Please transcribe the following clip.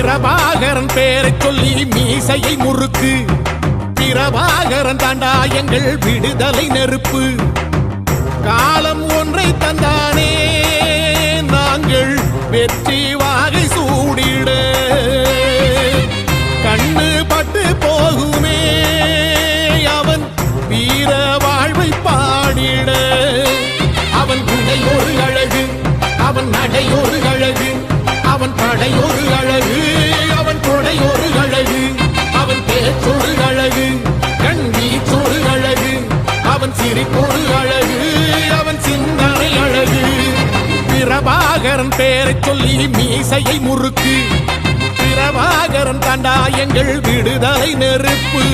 பிரபாகரன் பேரை சொல்லி மீசையை முறுக்கு. பிரபாகரன் தாண்டா எங்கள் விடுதலை நெருப்பு. காலம் ஒன்றை தந்தானே நாங்கள் வெற்றி வாகை சூடிட. கண்ணு பட்டு போகுமே அவன் வீர வாழ்வை பாடிட. அவன் குடை ஒரு அழகு, அவன் நடை ஒரு அழகு, அவன் படை ஒரு அழகு, அவன் கொடை ஒரு அழகு, அவன் பேச்சொரு அழகு, கண் வீச்சொரு அழகு, அவன் சிரிப்பொரு அழகு, அவன் சிந்தனை அழகு. பிரபாகரன் பேரை சொல்லி மீசையை முறுக்கு. பிரபாகரன் தாண்டா எங்கள் விடுதலை நெருப்பு.